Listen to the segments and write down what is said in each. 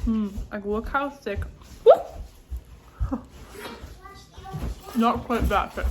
Like look how thick. Woo! Not quite that thick.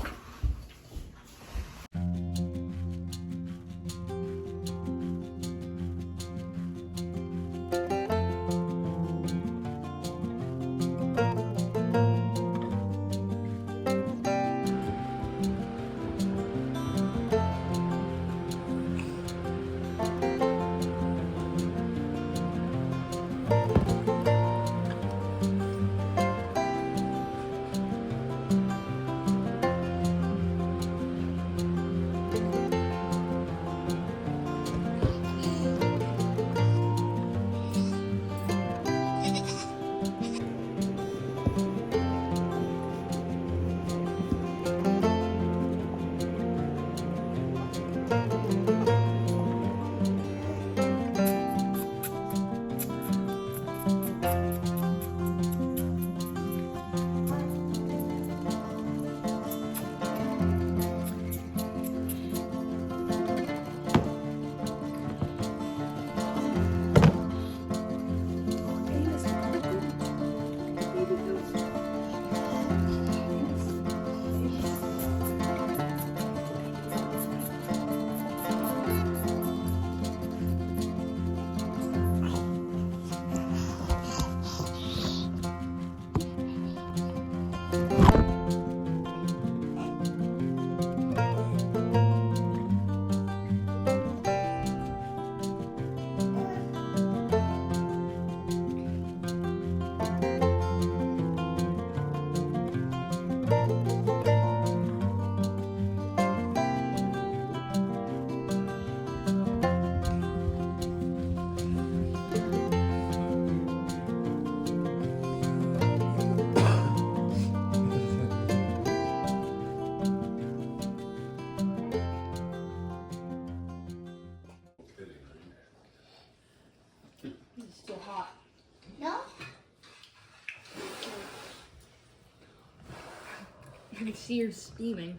I can see her steaming.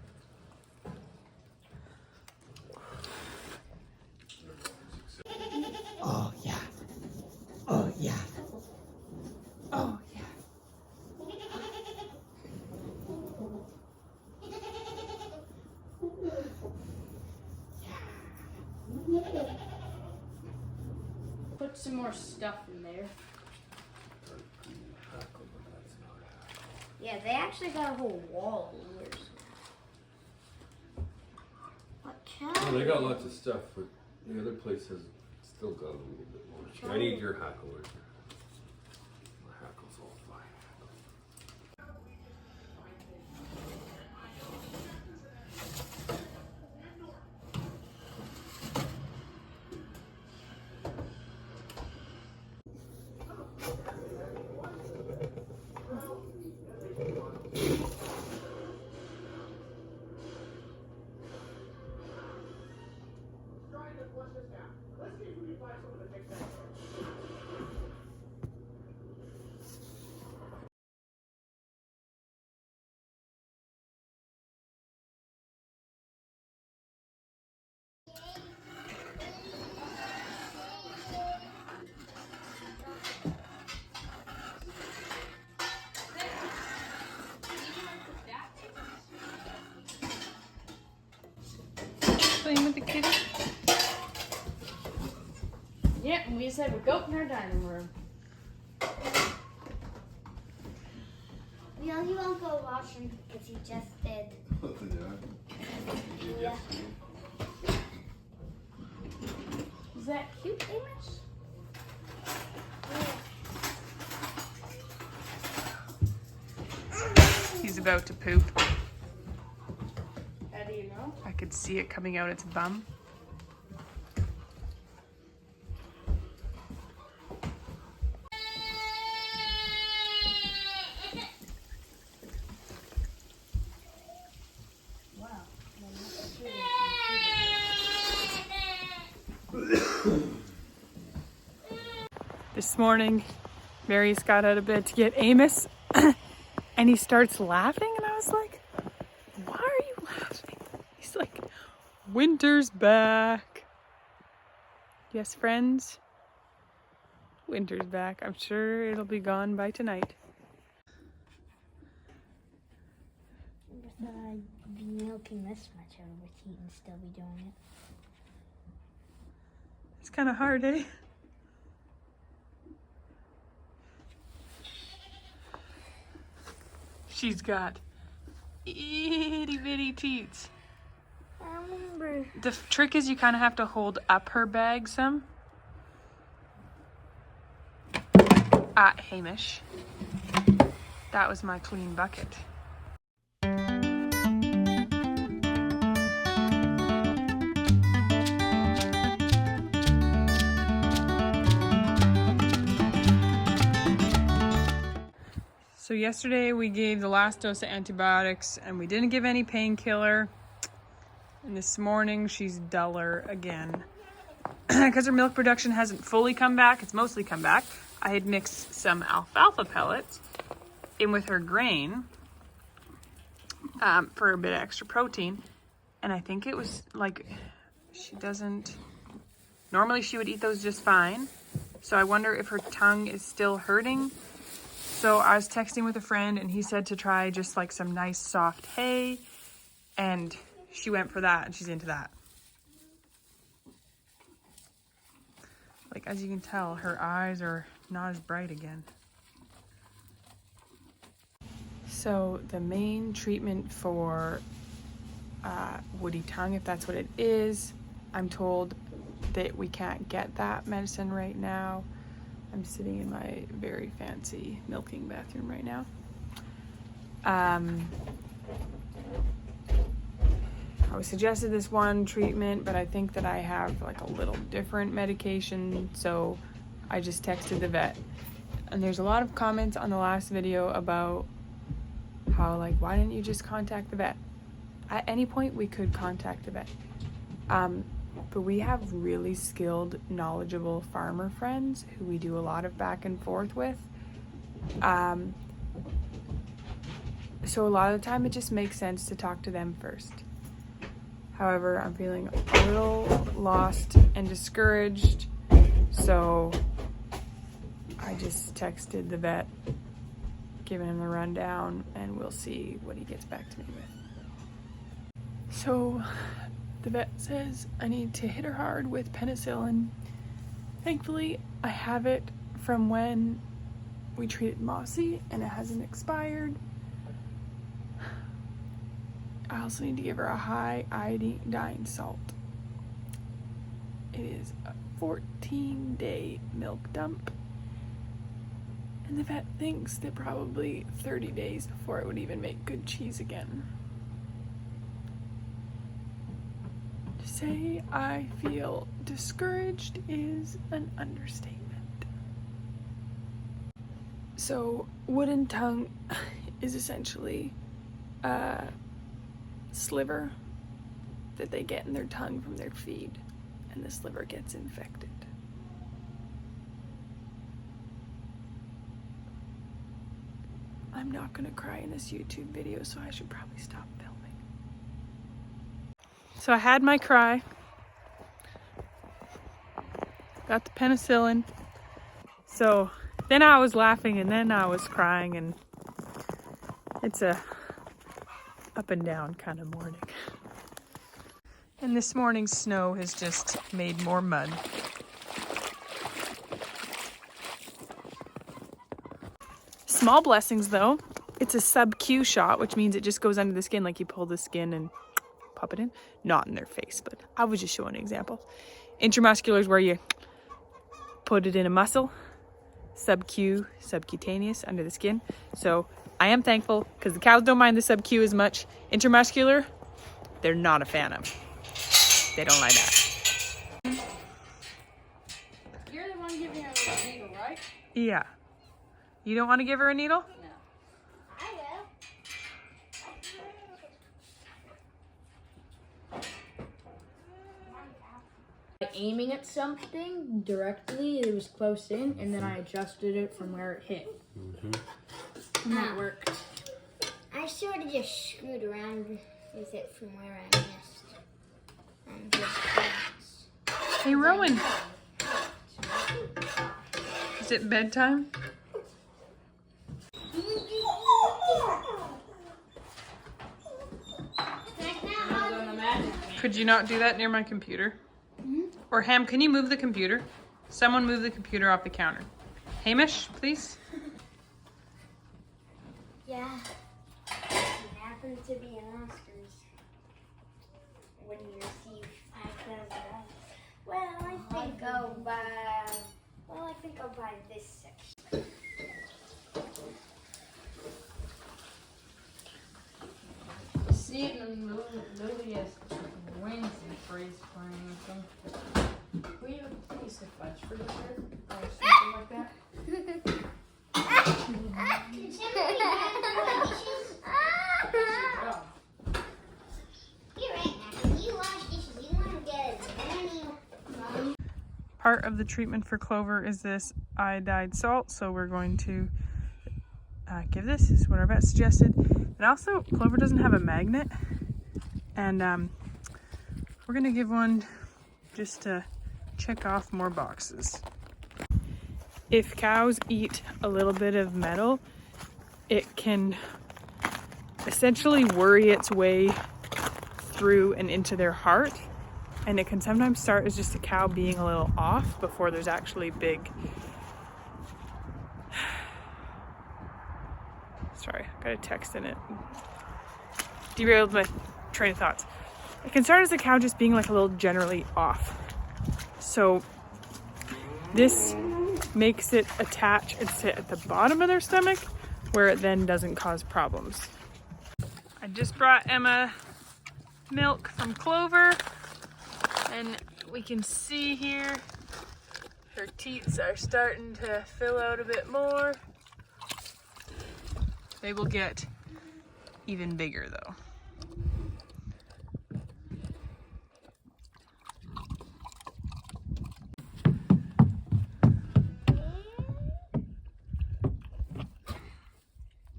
Oh yeah. Oh yeah. Oh yeah. Put some more stuff in there. Yeah, they actually got a whole wall of ears. What cow? Well, they got lots of stuff, but the other place has still got a little bit more. I need your hackle. My hackle's all fine. Playing with the kitty? Yeah, and we said we're going in our dining room. We only won't go wash him because he just did. Yeah. Is that cute, Amos? He's about to poop. How do you know? I could see it coming out its bum. This morning, Marius got out of bed to get Amos, and he starts laughing, and I was like, why are you laughing? He's like, winter's back. Yes, friends? Winter's back. I'm sure it'll be gone by tonight. If I'd be milking this much, I would eat and still be doing it. It's kind of hard, eh? She's got itty bitty teats. I remember. The trick is you kind of have to hold up her bag some. Hamish. That was my clean bucket. So yesterday we gave the last dose of antibiotics and we didn't give any painkiller. And this morning she's duller again. Because her milk production hasn't fully come back, it's mostly come back. I had mixed some alfalfa pellets in with her grain for a bit of extra protein. And I think it was like, normally she would eat those just fine. So I wonder if her tongue is still hurting. So I was texting with a friend and he said to try just like some nice soft hay, and she went for that and she's into that. Like, as you can tell, her eyes are not as bright again. So the main treatment for woody tongue, if that's what it is, I'm told that we can't get that medicine right now. I'm sitting in my very fancy milking bathroom right now. I was suggested this one treatment, but I think that I have like a little different medication, so I just texted the vet. And there's a lot of comments on the last video about how, like, why didn't you just contact the vet? At any point we could contact the vet. But we have really skilled, knowledgeable farmer friends who we do a lot of back and forth with. So a lot of the time it just makes sense to talk to them first. However, I'm feeling a little lost and discouraged, so I just texted the vet, giving him the rundown, and we'll see what he gets back to me with. So the vet says I need to hit her hard with penicillin. Thankfully, I have it from when we treated Mossy and it hasn't expired. I also need to give her a high iodine salt. It is a 14-day milk dump. And the vet thinks that probably 30 days before it would even make good cheese again. To say I feel discouraged is an understatement. So, wooden tongue is essentially a sliver that they get in their tongue from their feed, and the sliver gets infected. I'm not gonna cry in this YouTube video, so I should probably stop filming. So I had my cry, got the penicillin, so then I was laughing and then I was crying, and it's a up and down kind of morning. And this morning's snow has just made more mud. Small blessings though. It's a sub-Q shot, which means it just goes under the skin, like you pull the skin and pop it in. Not in their face, but I was just showing an example. Intramuscular is where you put it in a muscle. Sub-Q, subcutaneous, under the skin. So I am thankful because the cows don't mind the sub-Q as much. Intramuscular, they're not a fan of. They don't like that. You're the one giving her a needle, right? Yeah. You don't want to give her a needle? No. I will. Aiming at something directly, it was close in, and then I adjusted it from where it hit. And that worked. I sort of just screwed around with it from where I missed. And just Hey, Rowan. Is it bedtime? Could you not do that near my computer? Or Ham, can you move the computer? Someone move the computer off the counter. Hamish, please. Yeah. It happened to be an Oscars when you receive $5,000. Well, I think I'll buy this section. See it in the Lilia's wings and freeze frying or something. We have a piece of fudge for dessert or something like that. Part of the treatment for Clover is this iodide salt, so we're going to give this. This is what our vet suggested. And also, Clover doesn't have a magnet, and we're gonna give one just to check off more boxes. If cows eat a little bit of metal, it can essentially worry its way through and into their heart. And it can sometimes start as just a cow being a little off before there's actually big... Sorry, got a text in it. Derailed my train of thoughts. It can start as a cow just being like a little generally off. So this makes it attach and sit at the bottom of their stomach where it then doesn't cause problems. I just brought Emma milk from Clover. And we can see here, her teats are starting to fill out a bit more. They will get even bigger though.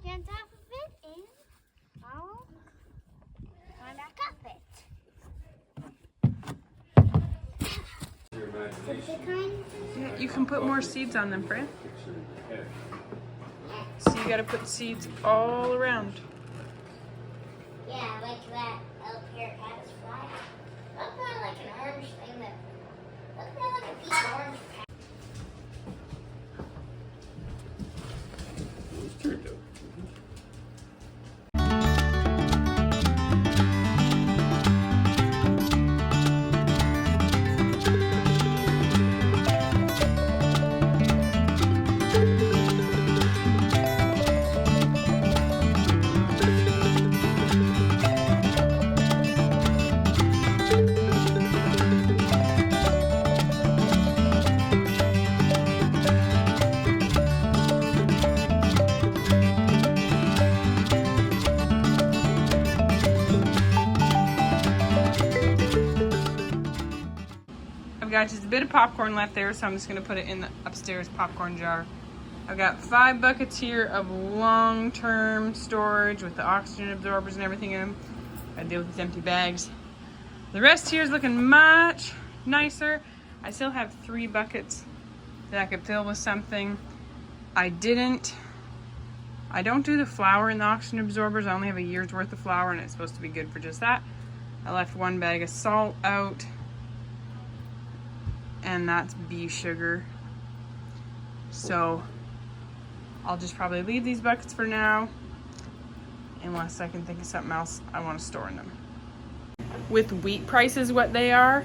Get off of it and I'll climb back up it. Yeah, you can put more seeds on them, Fran. So you gotta put seeds all around. Yeah, like that up here has fly. Look more like an orange thing that look more like a deep orange patch. It's turned out. I've got just a bit of popcorn left there, so I'm just gonna put it in the upstairs popcorn jar. I've got 5 buckets here of long-term storage with the oxygen absorbers and everything in them. I deal with these empty bags. The rest here is looking much nicer. I still have 3 buckets that I could fill with something. I don't do the flour in the oxygen absorbers. I only have a year's worth of flour and it's supposed to be good for just that. I left 1 bag of salt out, and that's beef sugar. So I'll just probably leave these buckets for now unless I can think of something else I want to store in them. With wheat prices what they are,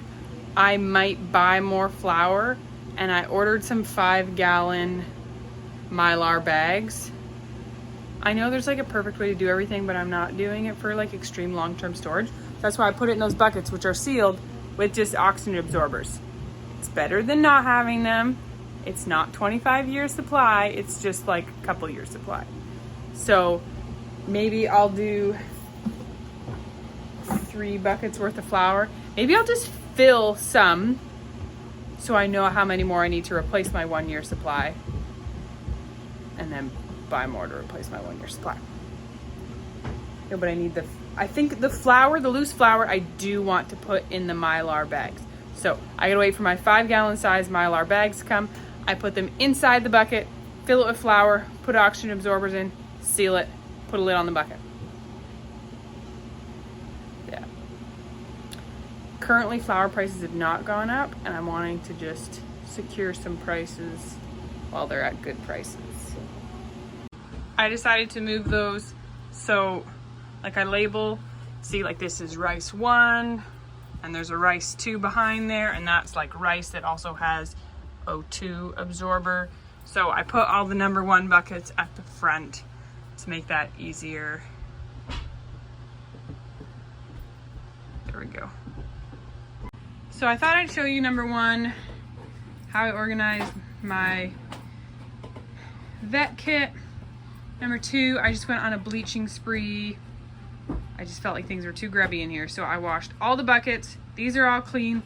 I might buy more flour, and I ordered some 5-gallon Mylar bags. I know there's like a perfect way to do everything, but I'm not doing it for like extreme long-term storage. That's why I put it in those buckets, which are sealed with just oxygen absorbers. It's better than not having them. It's not 25 years supply, it's just like a couple years supply. So maybe I'll do 3 buckets worth of flour. Maybe I'll just fill some so I know how many more I need to replace my 1-year supply, and then buy more to replace my 1-year supply. No, but I think the flour, the loose flour, I do want to put in the Mylar bags. So I gotta wait for my 5-gallon size Mylar bags to come. I put them inside the bucket, fill it with flour, put oxygen absorbers in, seal it, put a lid on the bucket. Yeah. Currently, flour prices have not gone up, and I'm wanting to just secure some prices while they're at good prices. I decided to move those so like I label, see, like this is rice 1 and there's a rice 2 behind there, and that's like rice that also has O2 absorber. So I put all the number 1 buckets at the front to make that easier. There we go. So I thought I'd show you number 1, how I organized my vet kit. Number 2, I just went on a bleaching spree. I just felt like things were too grubby in here, so I washed all the buckets. These are all clean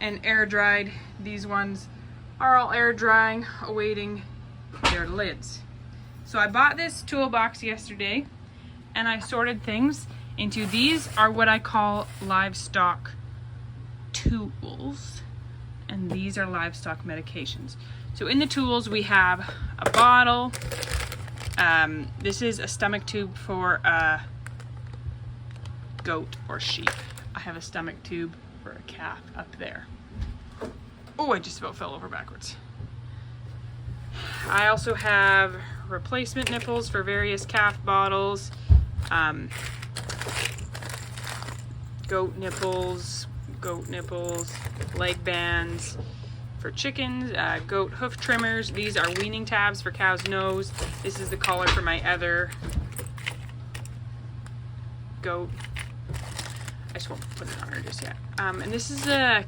and air dried. These ones are all air drying, awaiting their lids. So I bought this toolbox yesterday, and I sorted things into, these are what I call livestock tools, and these are livestock medications. So in the tools we have a bottle. This is a stomach tube for a goat or sheep. I have a stomach tube for a calf up there. Oh, I just about fell over backwards. I also have replacement nipples for various calf bottles, goat nipples, leg bands for chickens, goat hoof trimmers. These are weaning tabs for cow's nose. This is the collar for my other goat. I just won't put it on her just yet. And this is a,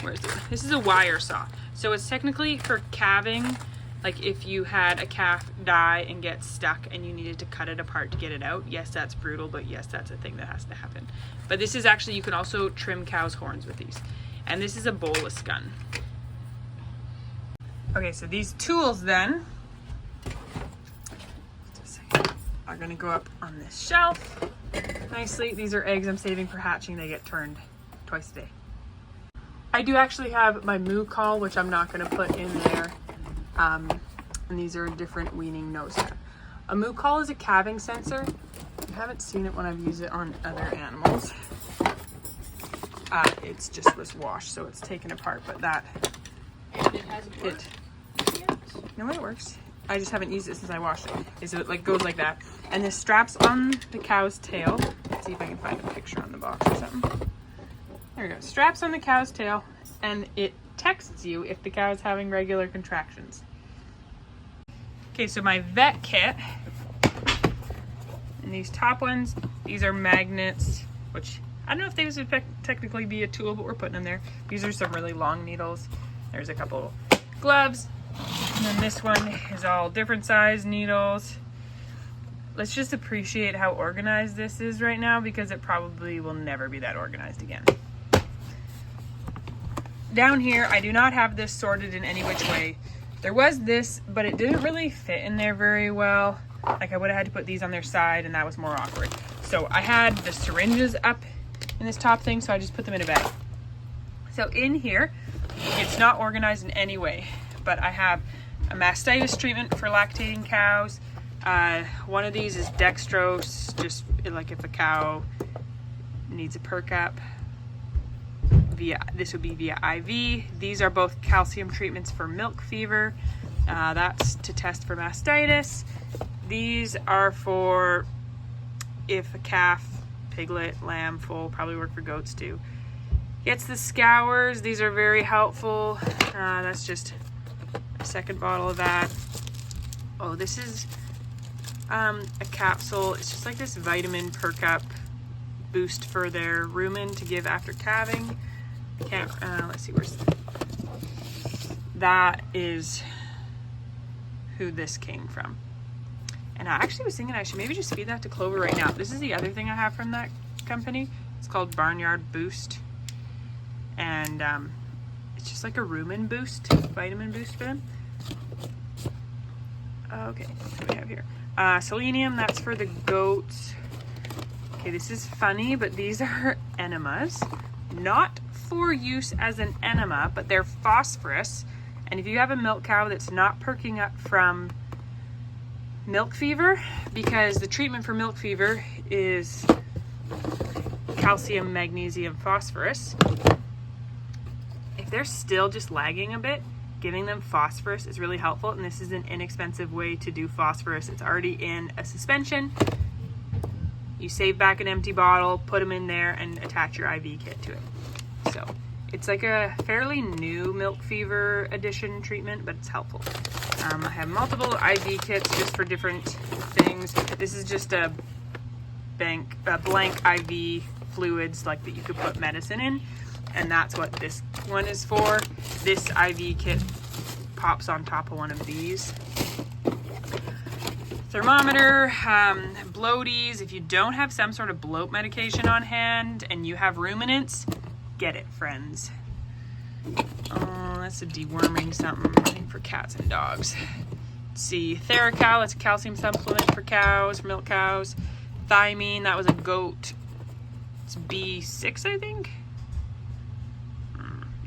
where is it? This is a wire saw. So it's technically for calving. Like if you had a calf die and get stuck and you needed to cut it apart to get it out. Yes, that's brutal, but yes, that's a thing that has to happen. But this is actually, you can also trim cow's horns with these. And this is a bolus gun. Okay, so these tools then are gonna go up on this shelf nicely. These are eggs I'm saving for hatching. They get turned twice a day. I do actually have my moo call, which I'm not gonna put in there. And these are a different weaning nose tap. A moo call is a calving sensor. I haven't seen it when I've used it on other animals. It's just was washed, so it's taken apart, but that, And it hasn't worked yet. no, it works. I just haven't used it since I washed it. Is it like goes like that, and this straps on the cow's tail. Let's see if I can find a picture on the box or something. There we go. Straps on the cow's tail, and it texts you if the cow is having regular contractions. Okay, so my vet kit, and these top ones, these are magnets, which I don't know if these would technically be a tool, but we're putting them there. These are some really long needles. There's a couple gloves. And then this one is all different size needles. Let's just appreciate how organized this is right now, because it probably will never be that organized again. Down here, I do not have this sorted in any which way. There was this, but it didn't really fit in there very well. Like I would have had to put these on their side, and that was more awkward. So I had the syringes up in this top thing, so I just put them in a bag. So in here, it's not organized in any way, but I have a mastitis treatment for lactating cows. One of these is dextrose, just like if a cow needs a perk up. This would be via IV. These are both calcium treatments for milk fever. That's to test for mastitis. These are for if a calf, piglet, lamb, foal, probably work for goats too, gets the scours. These are very helpful. That's just a second bottle of that. Oh, this is a capsule. It's just like this vitamin perk up boost for their rumen to give after calving. I can't, let's see, where's that is who this came from. And I actually was thinking I should maybe just feed that to Clover right now. This is the other thing I have from that company. It's called Barnyard Boost. And it's just like a rumen boost, vitamin boost for them. Okay, what do we have here? Selenium, that's for the goats. Okay, this is funny, but these are enemas. Not for use as an enema, but they're phosphorus. And if you have a milk cow that's not perking up from milk fever, because the treatment for milk fever is calcium, magnesium, phosphorus, if they're still just lagging a bit, giving them phosphorus is really helpful. And this is an inexpensive way to do phosphorus. It's already in a suspension. You save back an empty bottle, put them in there, and attach your IV kit to it. So it's like a fairly new milk fever addition treatment, but it's helpful. I have multiple IV kits just for different things. This is just a blank IV fluids like that you could put medicine in, and that's what this one is for. This IV kit pops on top of one of these. Thermometer, bloaties. If you don't have some sort of bloat medication on hand and you have ruminants, get it, friends. Oh, that's a deworming something, I think, for cats and dogs. Let's see, Theracal, it's a calcium supplement for cows, for milk cows. Thiamine, that was a goat. It's B6, I think.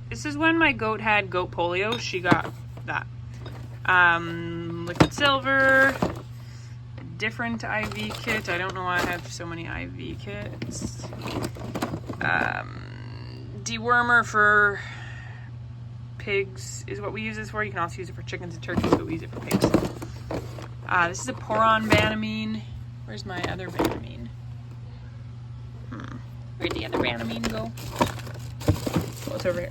This is when my goat had goat polio. She got that. Liquid silver. Different IV kit. I don't know why I have so many IV kits. Dewormer for pigs is what we use this for. You can also use it for chickens and turkeys, but we use it for pigs. This is a Poron Banamine. Where's my other Banamine? Where'd the other Banamine go? Oh, it's over here.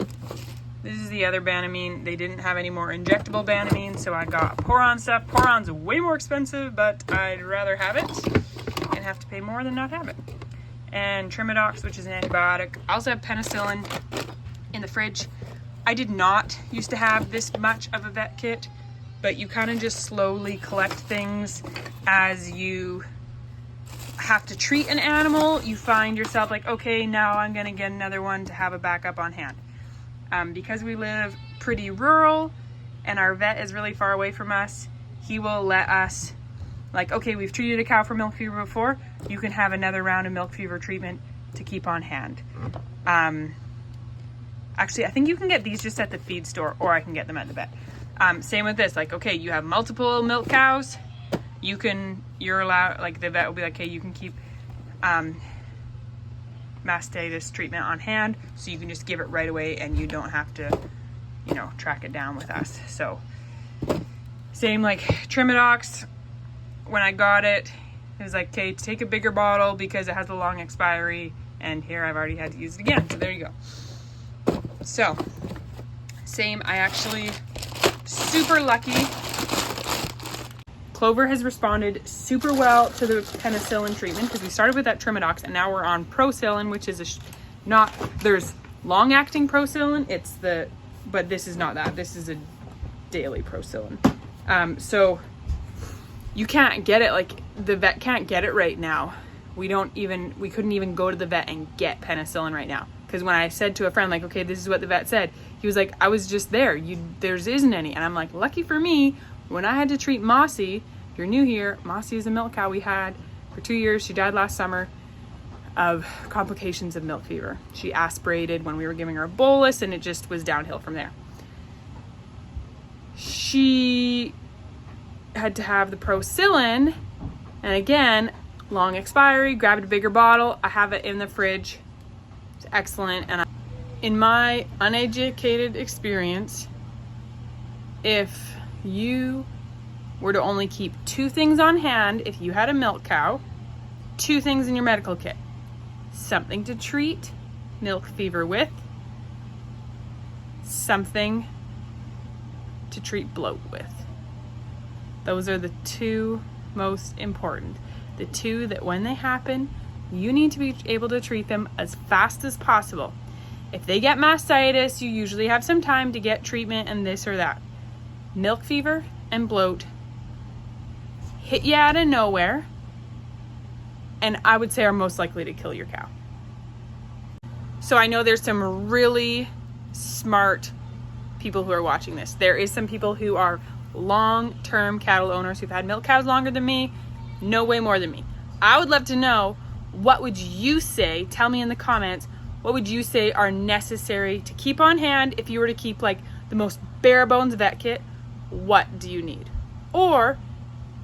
This is the other Banamine. They didn't have any more injectable Banamine, so I got Poron stuff. Poron's way more expensive, but I'd rather have it and have to pay more than not have it. And Trimidox, which is an antibiotic. I also have penicillin in the fridge. I did not used to have this much of a vet kit, but you kind of just slowly collect things as you have to treat an animal. You find yourself like, okay, now I'm gonna get another one to have a backup on hand. Because we live pretty rural and our vet is really far away from us, he will let us, like, okay, we've treated a cow for milk fever before, you can have another round of milk fever treatment to keep on hand. Actually, I think you can get these just at the feed store, or I can get them at the vet. Same with this, like, okay, you have multiple milk cows, you're allowed, like, the vet will be like, okay, you can keep mastitis treatment on hand, so you can just give it right away and you don't have to, you know, track it down with us. So same like Trimidox, when I got it, it was like, okay, take a bigger bottle because it has a long expiry, and here I've already had to use it again, so there you go. So same, I actually super lucky. Clover has responded super well to the penicillin treatment because we started with that Trimidox and now we're on Procillin, which is there's long-acting Procillin. But this is not that. This is a daily Procillin. So you can't get it, like the vet can't get it right now. We couldn't even go to the vet and get penicillin right now. Because when I said to a friend, like, okay, this is what the vet said, he was like, I was just there. There isn't any. And I'm like, lucky for me, when I had to treat Mossy, if you're new here, Mossy is a milk cow we had for 2 years. She died last summer of complications of milk fever. She aspirated when we were giving her a bolus, and it just was downhill from there. She had to have the Procillin, and again, long expiry, grabbed a bigger bottle. I have it in the fridge. It's excellent. And in my uneducated experience, if you were to only keep 2 things on hand, if you had a milk cow, 2 things in your medical kit: something to treat milk fever with, something to treat bloat with. Those are the 2 most important. The 2 that when they happen, you need to be able to treat them as fast as possible. If they get mastitis, you usually have some time to get treatment and this or that. Milk fever and bloat hit you out of nowhere, and I would say are most likely to kill your cow. So I know there's some really smart people who are watching this. There is some people who are long-term cattle owners who've had milk cows longer than me, no way more than me. I would love to know, what would you say? Tell me in the comments, what would you say are necessary to keep on hand if you were to keep like the most bare bones vet kit? What do you need? Or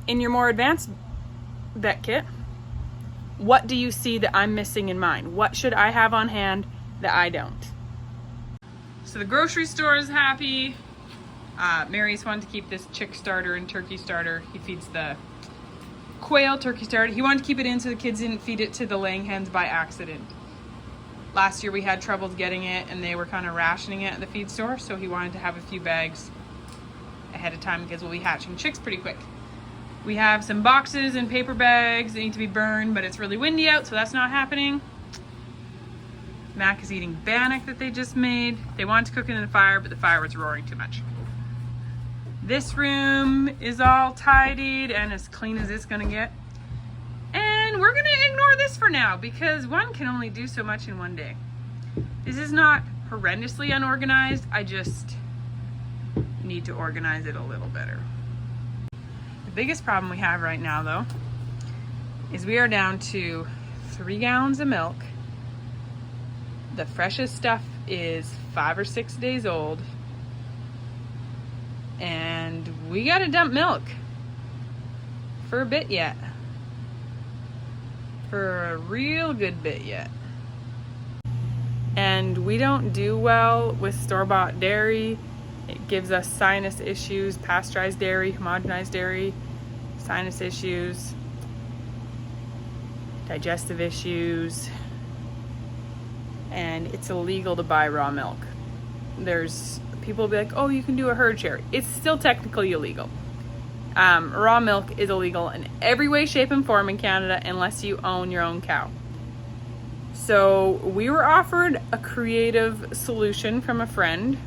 in your more advanced vet kit, what do you see that I'm missing in mine? What should I have on hand that I don't? So the grocery store is happy. Marius wanted to keep this chick starter and turkey starter. He feeds the quail turkey starter. He wanted to keep it in so the kids didn't feed it to the laying hens by accident. Last year we had troubles getting it and they were kind of rationing it at the feed store, so he wanted to have a few bags ahead of time because we'll be hatching chicks pretty quick. We have some boxes and paper bags that need to be burned, but it's really windy out, so that's not happening. Mac is eating bannock that they just made. They wanted to cook it in the fire, but the fire was roaring too much. This room is all tidied and as clean as it's gonna get. And we're gonna ignore this for now because one can only do so much in one day. This is not horrendously unorganized. I just need to organize it a little better. The biggest problem we have right now though is we are down to 3 gallons of milk. The freshest stuff is 5 or 6 days old. And we gotta dump milk for a bit yet. For a real good bit yet. And we don't do well with store-bought dairy. It gives us sinus issues, pasteurized dairy, homogenized dairy, sinus issues, digestive issues, and it's illegal to buy raw milk. There's people will be like, oh, you can do a herd share. It's still technically illegal. Raw milk is illegal in every way, shape, and form in Canada unless you own your own cow. So we were offered a creative solution from a friend.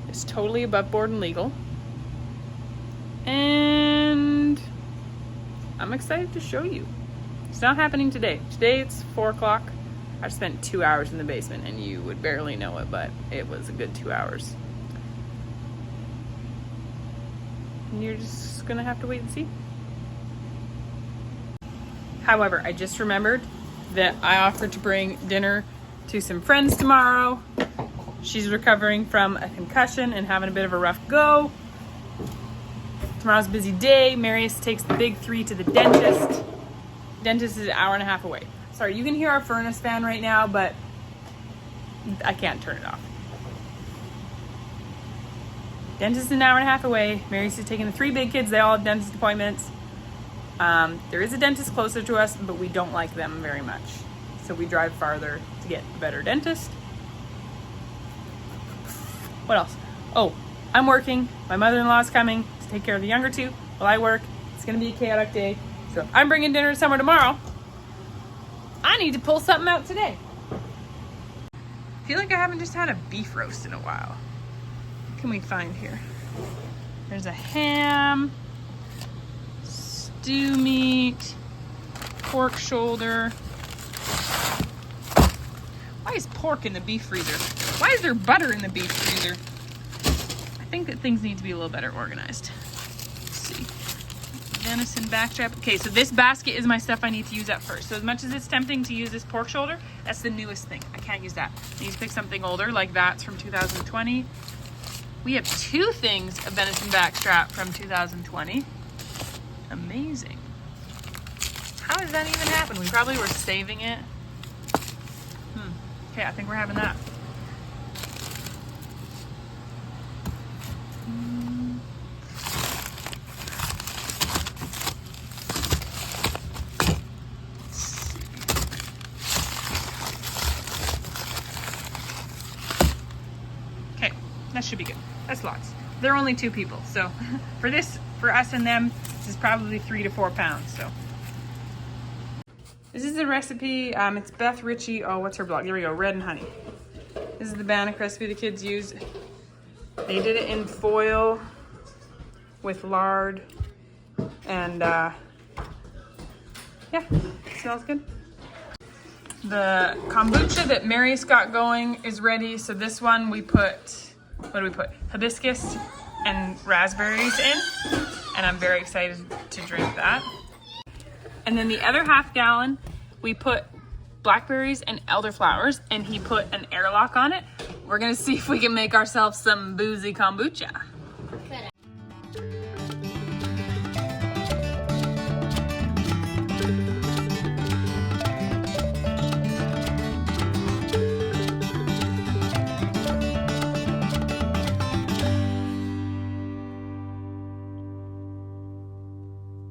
It's totally above board and legal. And I'm excited to show you. It's not happening today. Today it's 4 o'clock. I spent 2 hours in the basement and you would barely know it, but it was a good 2 hours. And you're just gonna have to wait and see. However, I just remembered that I offered to bring dinner to some friends tomorrow. She's recovering from a concussion and having a bit of a rough go. Tomorrow's a busy day. Marius takes the big 3 to the dentist. Dentist is an hour and a half away. Sorry, you can hear our furnace fan right now, but I can't turn it off. Dentist is an hour and a half away. Marius is taking the 3 big kids. They all have dentist appointments. There is a dentist closer to us, but we don't like them very much. So we drive farther to get a better dentist. What else? Oh, I'm working. My mother-in-law's coming to take care of the younger 2 while I work. It's gonna be a chaotic day. So if I'm bringing dinner somewhere tomorrow, I need to pull something out today. I feel like I haven't just had a beef roast in a while. What can we find here? There's a ham, stew meat, pork shoulder. Why is pork in the beef freezer? Why is there butter in the beef freezer? I think that things need to be a little better organized. Let's see. Venison backstrap. Okay, so this basket is my stuff I need to use up first. So as much as it's tempting to use this pork shoulder, that's the newest thing. I can't use that. I need to pick something older, like that's from 2020. We have 2 things of venison backstrap from 2020. Amazing. How does that even happen? We probably were saving it. Okay, I think we're having that. Okay, that should be good. That's lots. They're only 2 people, so for this, for us and them, this is probably 3 to 4 pounds. So this is the recipe. It's Beth Ritchie. Oh, what's her blog? There we go. Red and Honey. This is the bannock recipe the kids use. They did it in foil with lard, and yeah, smells good. The kombucha that Marius got going is ready. So this one we put, what do we put? Hibiscus and raspberries in, and I'm very excited to drink that. And then the other half gallon, we put blackberries and elderflowers, and he put an airlock on it. We're gonna see if we can make ourselves some boozy kombucha.